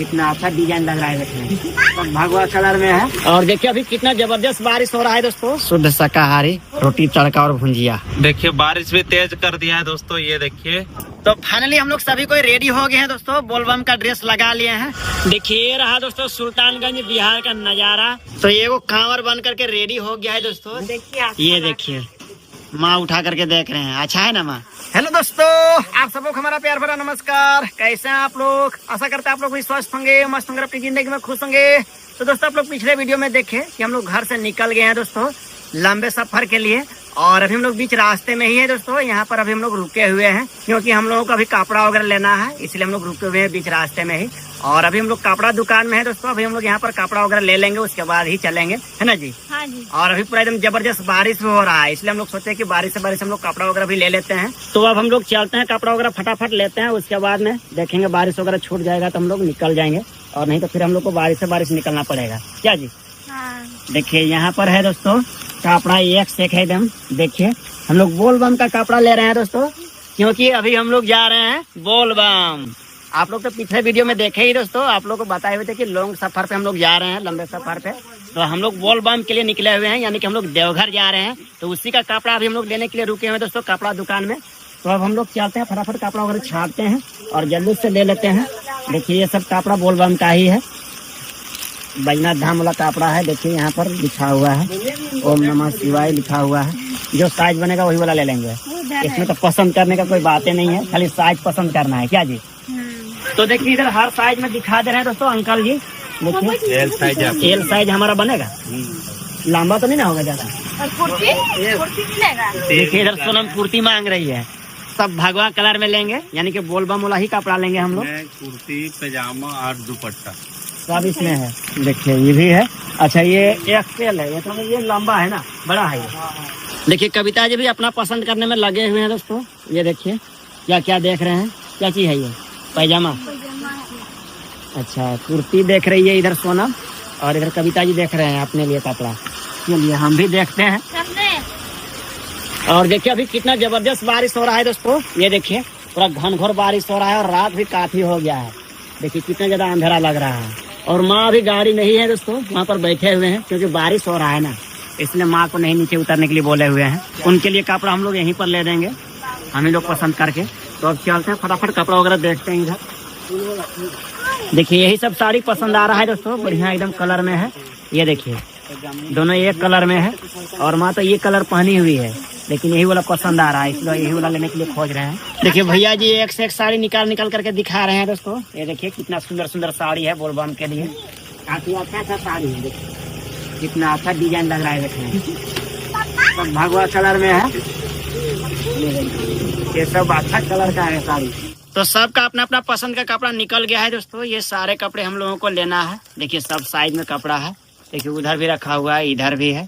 कितना अच्छा डिजाइन लग रहा है देखने, तो भगवा कलर में है। और देखिए अभी कितना जबरदस्त बारिश हो रहा है दोस्तों। शुद्ध शाकाहारी रोटी तड़का और भुंजिया। देखिए बारिश भी तेज कर दिया है दोस्तों, ये देखिए। तो फाइनली हम लोग सभी कोई रेडी हो गए हैं दोस्तों, बोलबम का ड्रेस लगा लिए हैं। देखिए ये रहा दोस्तों सुल्तानगंज बिहार का नजारा। तो ये वो कांवर बन करके रेडी हो गया है दोस्तों। ये देखिए माँ उठा करके देख रहे हैं, अच्छा है ना माँ। हेलो दोस्तों, आप सब लोग हमारा प्यार भरा नमस्कार। कैसे हैं आप लोग? आशा करते हैं आप लोग भी स्वस्थ होंगे, मस्त होंगे, अपनी जिंदगी में खुश होंगे। तो दोस्तों आप लोग पिछले वीडियो में देखे कि हम लोग घर से निकल गए हैं दोस्तों लंबे सफर के लिए, और अभी हम लोग बीच रास्ते में ही है दोस्तों। यहाँ पर अभी हम लोग रुके हुए हैं क्योंकि हम लोगों को अभी कपड़ा वगैरह लेना है, इसलिए हम लोग रुके हुए हैं बीच रास्ते में ही। और अभी हम लोग कपड़ा दुकान में है दोस्तों, अभी हम लोग यहाँ पर कपड़ा वगैरह ले लेंगे, उसके बाद ही चलेंगे, है ना जी? हाँ जी। और अभी पूरा एकदम जबरदस्त बारिश हो रहा है, इसलिए हम लोग सोचे कि बारिश से हम लोग कपड़ा वगैरह भी ले लेते हैं। तो अब हम लोग चलते हैं, कपड़ा वगैरह फटाफट लेते हैं, उसके बाद में देखेंगे बारिश वगैरह छूट जाएगा तो हम लोग निकल जाएंगे, और नहीं तो फिर हम लोग को बारिश से निकलना पड़ेगा, क्या जी? हाँ। देखिए यहाँ पर है दोस्तों कपड़ा एक से एक है एकदम। देखिए हम लोग बोलबम का कपड़ा ले रहे हैं दोस्तों, क्योंकि अभी हम लोग जा रहे हैं बोलबम। आप लोग तो पिछले वीडियो में देखे ही दोस्तों, आप लोग को बताए हुए थे कि लॉन्ग सफर पे हम लोग जा रहे हैं, लंबे सफर पे। तो हम लोग बोलबम के लिए निकले हुए हैं, यानी कि हम लोग देवघर जा रहे हैं। तो उसी का कपड़ा अभी हम लोग लेने के लिए रुके हुए हैं दोस्तों कपड़ा दुकान में। तो अब हम लोग चलते हैं, फटाफट कपड़ा वगैरह छाटते हैं और जल्दी से ले लेते हैं। देखिए ये सब कपड़ा बोलबम का ही है, बैजनाथ धाम वाला कपड़ा है। देखिए यहाँ पर लिखा हुआ है ओम नमः शिवाय लिखा हुआ है। जो साइज बनेगा वही वाला ले लेंगे, इसमें तो पसंद करने का कोई बातें नहीं है, खाली साइज पसंद करना है, क्या जी? तो देखिए इधर हर साइज में दिखा दे रहे हैं दोस्तों अंकल जी। देखिए एल साइज हमारा बनेगा, लंबा तो नहीं ना होगा ज्यादा। देखिए इधर सोनम कुर्ती मांग रही है, सब भगवा कलर में लेंगे, यानी कि बोलबम वाला ही कपड़ा लेंगे हम लोग। कुर्ती पैजामा और दुपट्टा सब इसमें है। देखिए ये भी है, अच्छा ये एक्सेल है, ये लंबा है ना, बड़ा है ये। देखिए कविता जी भी अपना पसंद करने में लगे हुए हैं दोस्तों। ये देखिए क्या क्या देख रहे हैं, क्या चीज है ये? पैजामा। अच्छा कुर्ती देख रही है इधर सोनम, और इधर कविता जी देख रहे हैं अपने लिए कपड़ा। चलिए हम भी देखते हैं। और देखिए अभी कितना जबरदस्त बारिश हो रहा है दोस्तों, ये देखिए पूरा घनघोर बारिश हो रहा है, और रात भी काफी हो गया है। देखिए कितना ज्यादा अंधेरा लग रहा है। और माँ अभी गाड़ी नहीं है दोस्तों, वहाँ पर बैठे हुए हैं, क्योंकि बारिश हो रहा है ना, इसलिए माँ को नहीं नीचे उतरने के लिए बोले हुए हैं। उनके लिए कपड़ा हम लोग यहीं पर ले देंगे, हम ही लोग पसंद करके। तो अब चलते हैं, फटाफट कपड़ा वगैरह देखते हैं इधर। देखिए यही सब साड़ी पसंद आ रहा है दोस्तों, बढ़िया एकदम कलर में है। ये देखिए दोनों एक कलर में है, और माँ तो ये कलर पहनी हुई है, लेकिन यही वाला पसंद आ रहा है, इसलिए यही वाला लेने के लिए खोज रहे हैं। देखिए भैया जी एक से एक साड़ी निकाल करके दिखा रहे हैं दोस्तों। ये देखिए कितना सुंदर सुंदर साड़ी है बोलबम के लिए, काफी अच्छा साड़ी है। देखिए कितना अच्छा डिजाइन लग रहा है देखने, सब भगवा कलर में है। ये सब अच्छा कलर का है साड़ी। तो सबका अपना अपना पसंद का कपड़ा निकल गया है दोस्तों। ये सारे कपड़े हम लोगों को लेना है। देखिए सब साइज में कपड़ा है। देखिए उधर भी रखा हुआ है, इधर भी है,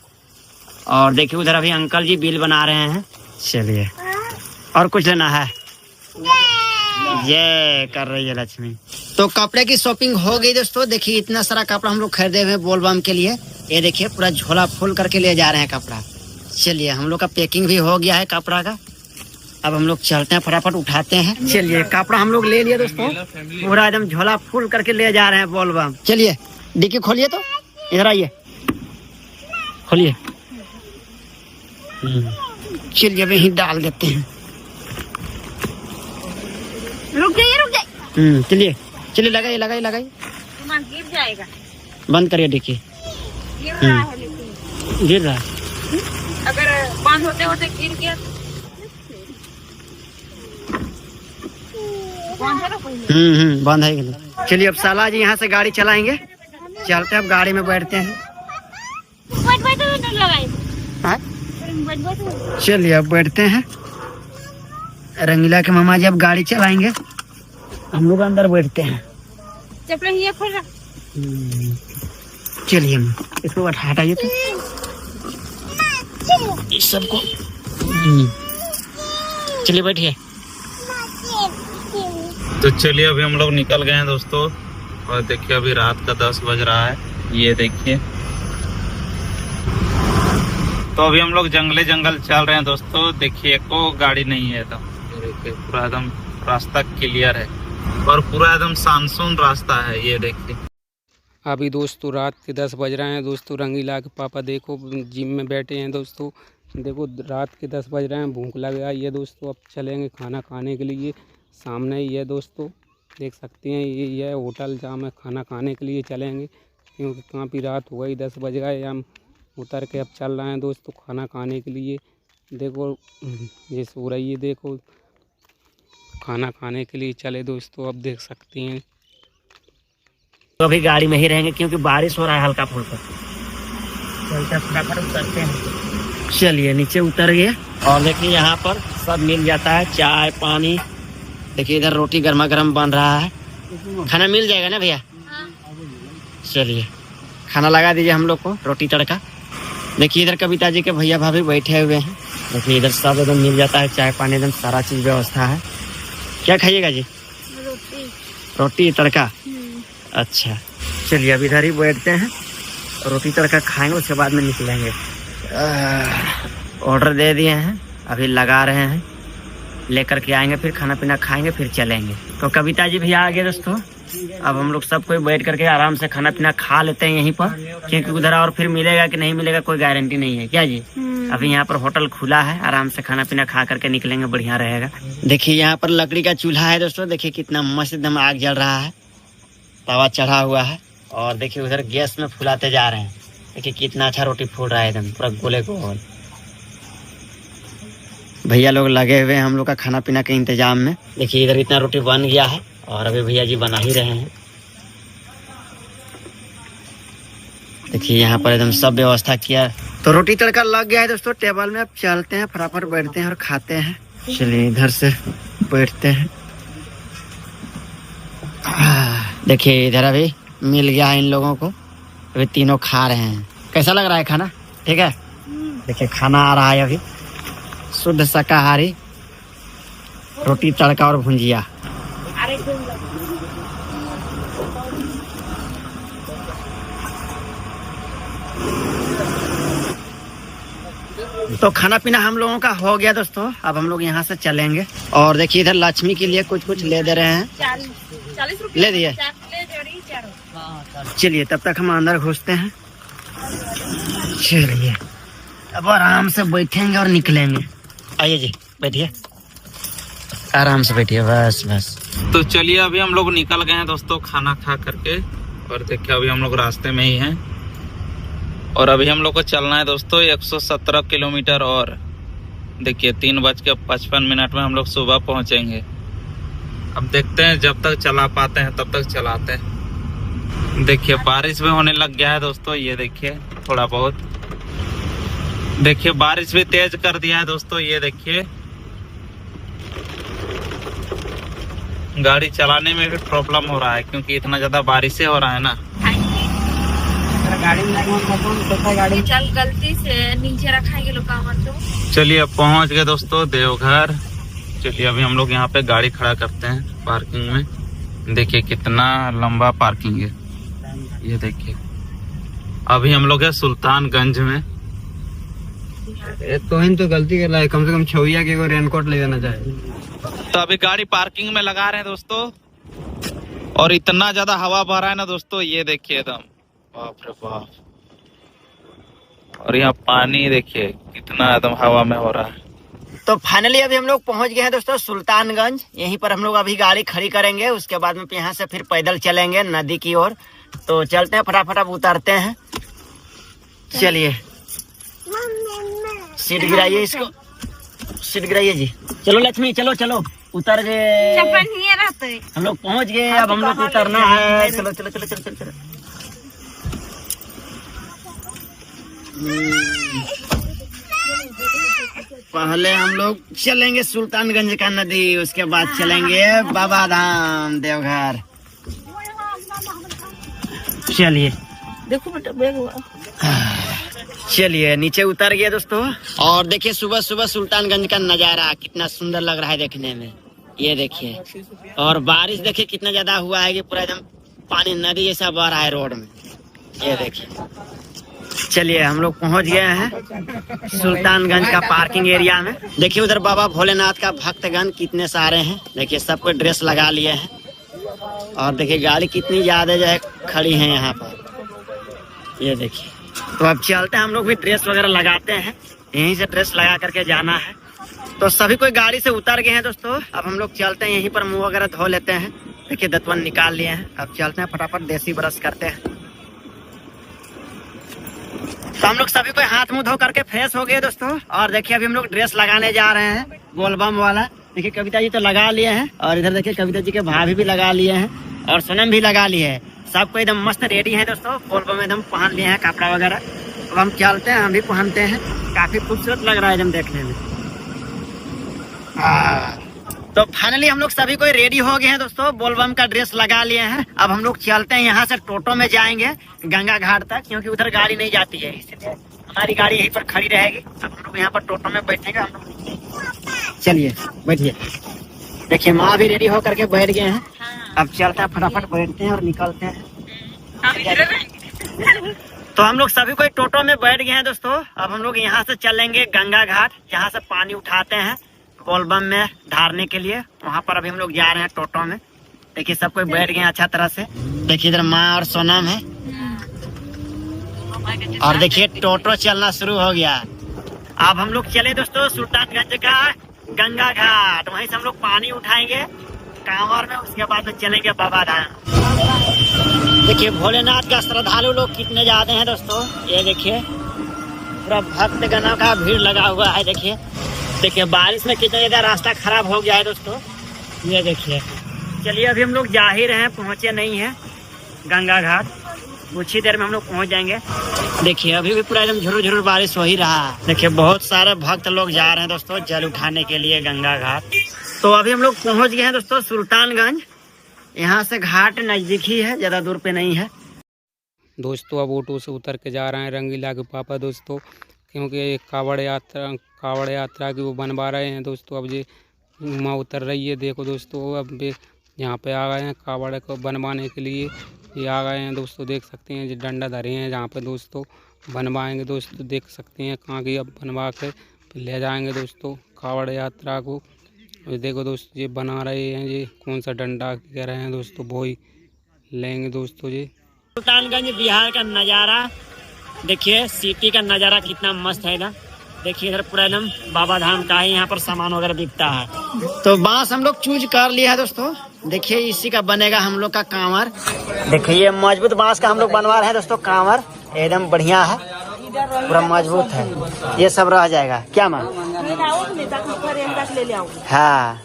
और देखिए उधर अभी अंकल जी बिल बना रहे हैं। चलिए और कुछ लेना है? ये कर रही है लक्ष्मी। तो कपड़े की शॉपिंग हो गई दोस्तों। देखिए इतना सारा कपड़ा हम लोग खरीदे हुए बोलबम के लिए। ये देखिए पूरा झोला फुल करके ले जा रहे हैं कपड़ा। चलिए हम लोग का पैकिंग भी हो गया है कपड़ा का। अब हम लोग चलते हैं, फटाफट उठाते हैं। चलिए कपड़ा हम लोग ले लिए दोस्तों, पूरा एकदम झोला फुल करके ले जा रहे हैं बोलबम। चलिए डिक्की खोलिए, तो इधर आइए, खोलिए। चलिए अभी ही डाल देते हैं। रुक जाइए। चलिए चलिए लगाइए लगाइए लगाइए, गिर जाएगा। बंद करिए डिक्की। गिर रहा है, लेकिन गिर रहा है। अगर बंद होते होते गिर गया बंद है। चलिए अब साला जी यहाँ से गाड़ी चलाएंगे, चलते हैं अब गाड़ी में बैठते हैं। चलिए अब बैठते हैं। रंगीला के मामा जी अब गाड़ी चलाएंगे, हम लोग अंदर बैठते हैं। चलिए इसको हटाइए तो इस सबको। चलिए बैठिए। तो चलिए अभी हम लोग निकल गए हैं दोस्तों, और देखिए अभी रात का 10 बज रहा है। ये देखिए तो अभी हम लोग जंगल चल रहे हैं दोस्तों। देखिए एको गाड़ी नहीं है, तो देखिए पूरा एकदम रास्ता क्लियर है। और पूरा एकदम सानसून रास्ता है। ये देखिए अभी दोस्तों रात के 10 बज रहे हैं दोस्तों। रंगीला के पापा देखो जिम में बैठे हैं दोस्तों। देखो रात के 10 बज रहे हैं, भूख लग गई है दोस्तों। अब चलेंगे खाना खाने के लिए। सामने ही है दोस्तों, देख सकते हैं ये है होटल जहाँ में खाना खाने के लिए चलेंगे, क्योंकि काफ़ी रात हो गई, 10 बज गए। हम उतर के अब चल रहे हैं दोस्तों खाना खाने के लिए। देखो ये सो रही है, देखो खाना खाने के लिए चले दोस्तों। अब देख सकते हैं तो अभी गाड़ी में ही रहेंगे क्योंकि बारिश हो रहा है हल्का फुल्का। उतरते हैं। चलिए नीचे उतर गए और देखिए यहाँ पर सब मिल जाता है, चाय पानी। देखिए इधर रोटी गर्मा गर्म बन रहा है। खाना मिल जाएगा ना भैया? चलिए खाना लगा दीजिए हम लोग को, रोटी तड़का। देखिए इधर कविता जी के भैया भाभी बैठे हुए हैं। देखिए इधर सब एकदम मिल जाता है, चाय पानी एकदम सारा चीज व्यवस्था है। क्या खाइएगा जी? रोटी तड़का। अच्छा चलिए अभी इधर ही बैठते हैं, रोटी तड़का खाएंगे, उसके बाद में निकलेंगे। ऑर्डर दे दिए हैं, अभी लगा रहे हैं, लेकर के आएंगे, फिर खाना पीना खाएंगे, फिर चलेंगे। तो कविता जी भी आ गए दोस्तों। अब हम लोग सब कोई बैठ करके आराम से खाना पीना खा लेते हैं यहीं पर, क्योंकि उधर और फिर मिलेगा कि नहीं मिलेगा कोई गारंटी नहीं है। क्या जी? अभी यहाँ पर होटल खुला है, आराम से खाना पीना खा करके निकलेंगे, बढ़िया रहेगा। देखिए यहाँ पर लकड़ी का चूल्हा है दोस्तों। देखिए कितना मस्त एकदम आग जल रहा है, तवा चढ़ा हुआ है। और देखिए उधर गैस में फुलाते जा रहे हैं। देखिए कितना अच्छा रोटी फूल रहा है, एकदम पूरा गोले गोल। भैया लोग लगे हुए हैं हम लोग का खाना पीना के इंतजाम में। देखिए इधर इतना रोटी बन गया है और अभी भैया जी बना ही रहे हैं। देखिए यहाँ पर एकदम सब व्यवस्था किया, तो रोटी तड़का लग गया है दोस्तों टेबल में। अब चलते हैं, फटाफट बैठते हैं और खाते हैं। चलिए इधर से बैठते हैं। देखिए इधर अभी मिल गया है इन लोगों को, अभी तीनों खा रहे हैं। कैसा लग रहा है खाना? ठीक है। देखिए खाना आ रहा है अभी, शुद्ध शाकाहारी, रोटी तड़का और भुंजिया। तो खाना पीना हम लोगों का हो गया दोस्तों। अब हम लोग यहाँ से चलेंगे। और देखिए इधर लक्ष्मी के लिए कुछ कुछ ले दे रहे हैं। 40 रुपये ले दिए। चलिए तब तक हम अंदर घुसते हैं। चलिए अब आराम से बैठेंगे और निकलेंगे। आइए जी बैठिए, आराम से बैठिए, बस बस। तो चलिए अभी हम लोग निकल गए हैं दोस्तों खाना खा करके। और देखिए अभी हम लोग रास्ते में ही हैं और अभी हम लोग को चलना है दोस्तों 117 किलोमीटर। और देखिए 3:55 में हम लोग सुबह पहुंचेंगे। अब देखते हैं, जब तक चला पाते हैं तब तक चलाते हैं। देखिए बारिश भी होने लग गया है दोस्तों। ये देखिए थोड़ा बहुत, देखिए बारिश भी तेज कर दिया है दोस्तों। ये देखिए गाड़ी चलाने में भी प्रॉब्लम हो रहा है क्योंकि इतना ज्यादा बारिश हो रहा है ना। गाड़ी चल गलती से नीचे रखा है लोग। चलिए अब पहुंच गए दोस्तों देवघर। चलिए अभी हम लोग यहाँ पे गाड़ी खड़ा करते हैं पार्किंग में। देखिए कितना लंबा पार्किंग है। ये देखिए अभी हम लोग है सुल्तानगंज में। तो गलती कर रहा है, कम से कम छविया के रेनकोट ले जाना चाहिए। तो अभी गाड़ी पार्किंग में लगा रहे हैं दोस्तों। और इतना ज्यादा हवा बह रहा है ना दोस्तों, ये देखिए एकदम बाप रे बाप। और यहाँ पानी देखिए कितना एकदम हवा में हो रहा है। तो फाइनली अभी हम लोग पहुंच गए हैं दोस्तों सुल्तानगंज। यहीं पर हम लोग अभी गाड़ी खड़ी करेंगे, उसके बाद में यहाँ से फिर पैदल चलेंगे नदी की ओर। तो चलते हैं, फटाफट अब उतरते हैं। चलिए सीट गिराइए, इसको सीट गिराइए जी। चलो लक्ष्मी, चलो चलो उतर गए हम लोग, पहुंच गए। अब हम लोग उतरना है। चलो चलो चलो चलो चलो चलो। पहले हम लोग चलेंगे सुल्तानगंज का नदी, उसके बाद चलेंगे बाबा धाम देवघर। चलिए देखो बेटा बैग हुआ। चलिए नीचे उतर गए दोस्तों। और देखिए सुबह सुबह सुल्तानगंज का नजारा कितना सुंदर लग रहा है देखने में। ये देखिए, और बारिश देखिए कितना ज्यादा हुआ है कि पूरा एकदम पानी नदी जैसा बह रहा है रोड में। ये देखिए, चलिए हम लोग पहुंच गए हैं सुल्तानगंज का पार्किंग एरिया में। देखिए उधर बाबा भोलेनाथ का भक्तगण कितने सारे हैं। देखिए सबको ड्रेस लगा लिए हैं। और देखिए गाड़ी कितनी ज्यादा जो है खड़ी है यहाँ पर, ये देखिए। तो अब चलते हैं, हम लोग भी ड्रेस वगैरह लगाते हैं, यहीं से ड्रेस लगा करके जाना है। तो सभी कोई गाड़ी से उतर गए हैं दोस्तों, अब हम लोग चलते हैं, यहीं पर मुंह वगैरह धो लेते हैं। देखिए दतवन निकाल लिए हैं, अब चलते हैं फटाफट देसी ब्रश करते हैं। तो हम लोग सभी कोई हाथ मुंह धो करके फ्रेश हो गए दोस्तों, और देखिए अभी हम लोग ड्रेस लगाने जा रहे हैं बोलबम वाला। देखिए कविता जी तो लगा लिए हैं, और इधर देखिए कविता जी के भाभी भी लगा लिए हैं, और सोनम भी लगा लिए है। सबको एकदम मस्त रेडी है दोस्तों, बोलबम एकदम पहन लिए हैं कपड़ा वगैरह। अब हम चलते हैं, हम भी पहनते हैं, काफी खूबसूरत लग रहा है एकदम देखने में। तो फाइनली हम लोग सभी कोई रेडी हो गए हैं दोस्तों, बोलबम का ड्रेस लगा लिए हैं। अब हम लोग चलते हैं, यहाँ से टोटो में जाएंगे गंगा घाट तक, क्योंकि उधर गाड़ी नहीं जाती है, इसलिए हमारी गाड़ी यहीं पर खड़ी रहेगी। अब हम लोग यहाँ पर टोटो में बैठेंगे हम लोग। चलिए बैठिए। देखिए माँ भी रेडी होकर के बैठ गए हैं, अब चलते हैं, फटाफट बैठते हैं और निकलते हैं। तो हम लोग सभी कोई टोटो में बैठ गए हैं दोस्तों, अब हम लोग यहाँ से चलेंगे गंगा घाट, जहाँ से पानी उठाते हैं बोलबम में ढारने के लिए, वहाँ पर अभी हम लोग जा रहे हैं टोटो में। देखिए सब कोई बैठ गए हैं अच्छा तरह से। देखिए इधर माँ और सोनम है, और देखिए टोटो चलना शुरू हो गया। अब हम लोग चले दोस्तों सुल्तानगंज का गंगा घाट, वहीं से हम लोग पानी उठाएंगे कांवर में, उसके बाद में चलेंगे बाबा धाम। देखिए भोलेनाथ का श्रद्धालु लोग कितने ज्यादा हैं दोस्तों, ये देखिए पूरा भक्तगणों का भीड़ लगा हुआ है। देखिए देखिए बारिश में कितना ज्यादा रास्ता खराब हो गया है दोस्तों, ये देखिए। चलिए अभी हम लोग जा ही रहे हैं, पहुंचे नहीं है गंगा घाट, कुछ ही देर में हम लोग पहुंच जाएंगे। देखिए अभी भी पूरा एकदम झुरु झुरु बारिश हो ही रहा है। देखिए बहुत सारे भक्त लोग जा रहे हैं दोस्तों जल उठाने के लिए गंगा घाट। तो अभी हम लोग पहुंच गए हैं दोस्तों सुल्तानगंज, यहाँ से घाट नजदीक ही है, ज्यादा दूर पे नहीं है दोस्तों। अब ऑटो से उतर के जा रहे हैं रंगीला के पापा दोस्तों, क्योंकि कावड़ यात्रा की वो बनवा रहे हैं दोस्तों। अब ये माँ उतर रही है, देखो दोस्तों, अब यहाँ पे आ गए हैं कावड़ को बनवाने के लिए, ये आ गए हैं दोस्तों, देख सकते हैं। ये डंडा धरे हैं जहाँ पे दोस्तों बनवाएंगे दोस्तों, देख सकते हैं कहाँ की, अब बनवा के फिर ले जाएंगे दोस्तों कावड़ यात्रा को। ये देखो दोस्तों ये बना रहे हैं, ये कौन सा डंडा कह रहे हैं दोस्तों, वो ही लेंगे दोस्तों। ये सुल्तानगंज बिहार का नज़ारा देखिए, सिटी का नज़ारा कितना मस्त है ना। देखिए इधर पूरा एकदम बाबा धाम का है, यहाँ पर सामान वगैरह बिकता है। तो बांस हम लोग चूज कर लिया है दोस्तों, देखिए इसी का बनेगा हम लोग का कांवर। देखिए ये मजबूत बांस का हम लोग बनवा रहे हैं दोस्तों कांवर, एकदम बढ़िया है, पूरा मजबूत है। ये सब रह जाएगा क्या माँ? हाँ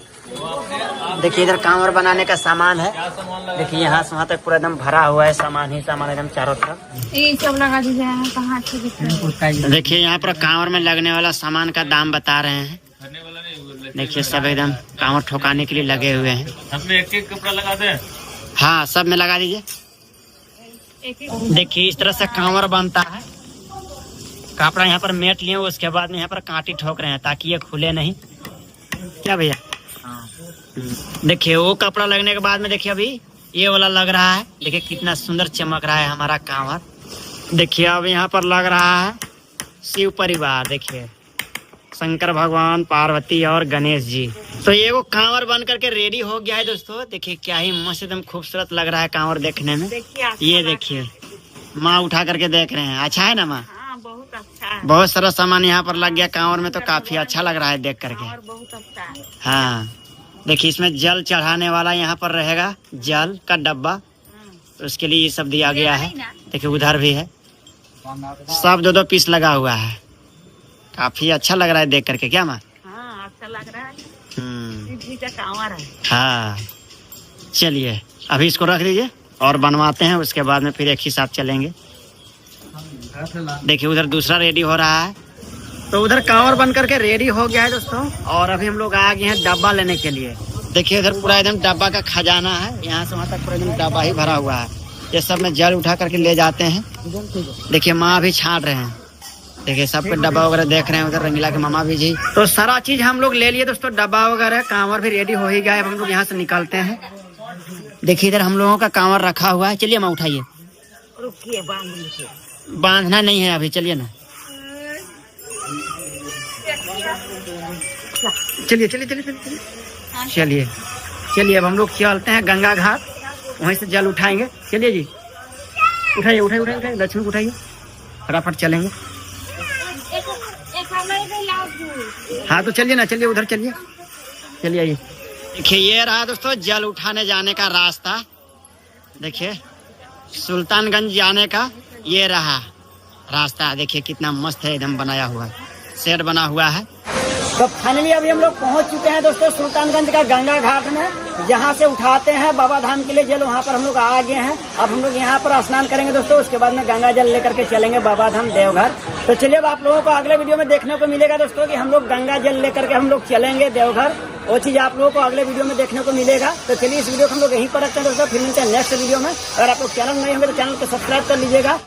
देखिए इधर कांवर बनाने का सामान है, देखिए यहाँ से वहाँ तक पूरा एकदम भरा हुआ है सामान ही सामान, एकदम चारों तरफ। ये सब लगा दीजिए कहाँ से। देखिए यहाँ पर कांवर में लगने वाला सामान का दाम बता रहे हैं। देखिए सब एकदम कांवर ठोकाने के लिए लगे हुए हैं। एक एक कपड़ा लगा दें? हाँ सब में लगा दीजिए। देखिए इस तरह से कांवर बनता है, कपड़ा यहाँ पर मेट लिए, उसके बाद में यहाँ पर कांटी ठोक रहे हैं ताकि ये खुले नहीं, क्या भैया? देखिए वो कपड़ा लगने के बाद में देखिए अभी ये वाला लग रहा है, देखिए कितना सुंदर चमक रहा है हमारा कांवर। देखिए अब यहाँ पर लग रहा है शिव परिवार, देखिए शंकर भगवान, पार्वती और गणेश जी। तो ये वो कांवर बन करके रेडी हो गया है दोस्तों, देखिए क्या ही मस्त एकदम खूबसूरत लग रहा है कांवर देखने में। ये देखिए माँ उठा करके देख रहे हैं, अच्छा है ना माँ? बहुत अच्छा है, बहुत सारा सामान यहाँ पर लग गया कांवर में, तो काफी अच्छा लग रहा है देख करके। बहुत अच्छा है। हाँ देखिए इसमें जल चढ़ाने वाला यहाँ पर रहेगा, जल का डब्बा, तो उसके लिए ये सब दिया गया है। देखिए उधर भी है, सब 2-2 पीस लगा हुआ है, काफी अच्छा लग रहा है देख करके, क्या माँ? हाँ अच्छा लग रहा है, शिव जी का कांवर है। हाँ चलिए अभी इसको रख दीजिए और बनवाते हैं, उसके बाद में फिर एक ही साथ चलेंगे। देखिए उधर दूसरा रेडी हो रहा है, तो उधर कांवर बन करके रेडी हो गया है दोस्तों, और अभी हम लोग आ गए हैं डब्बा लेने के लिए। देखिए इधर पूरा एकदम डब्बा का खजाना है, यहाँ से वहाँ तक पूरा एकदम डब्बा ही भरा हुआ है, ये सब में जल उठा करके ले जाते हैं। देखिए माँ भी छाट रहे हैं, देखिए सब पे डब्बा वगैरह देख रहे हैं, उधर रंगीला के मामा भी जी। तो सारा चीज हम लोग ले लिए दोस्तों, डब्बा वगैरह, कांवर भी रेडी हो ही गया है। अब हम लोग यहाँ से निकलते हैं। देखिए इधर हम लोगों का कांवर रखा हुआ है, चलिए माँ उठाइए। रुकिए बांधना नहीं है अभी, चलिए ना, चलिए चलिए चलिए चलिए चलिए चलिए। अब हम लोग चलते हैं गंगा घाट, वहीं से जल उठाएंगे। चलिए जी, उठाइए उठाइए उठाइए उठाइए, लक्ष्मण को उठाइए, फटाफट चलेंगे। हाँ तो चलिए ना, चलिए उधर चलिए, चलिए आइए। देखिए ये रहा दोस्तों जल उठाने जाने का रास्ता। देखिए सुल्तानगंज जाने का ये रहा रास्ता। देखिए कितना मस्त है, एकदम बनाया हुआ है, शेड बना हुआ है। तो फाइनली अभी हम लोग पहुंच चुके हैं दोस्तों सुल्तानगंज का गंगा घाट में, जहां से उठाते हैं बाबा धाम के लिए जल। वहां पर हम लोग आ गए हैं। अब हम लोग यहां पर स्नान करेंगे दोस्तों, उसके बाद में गंगा जल लेकर के चलेंगे बाबा धाम देवघर। तो चलिए अब आप लोगों को अगले वीडियो में देखने को मिलेगा दोस्तों कि हम लोग गंगा जल लेकर के हम लोग चलेंगे देवघर। वो चीज आप लोगों को अगले वीडियो में देखने को मिलेगा। तो चलिए इस वीडियो को हम लोग यहीं पर रखते हैं दोस्तों, फिर मिलते हैं नेक्स्ट वीडियो में। अगर आप लोग चैनल नहीं होंगे तो चैनल को सब्सक्राइब कर लीजिएगा।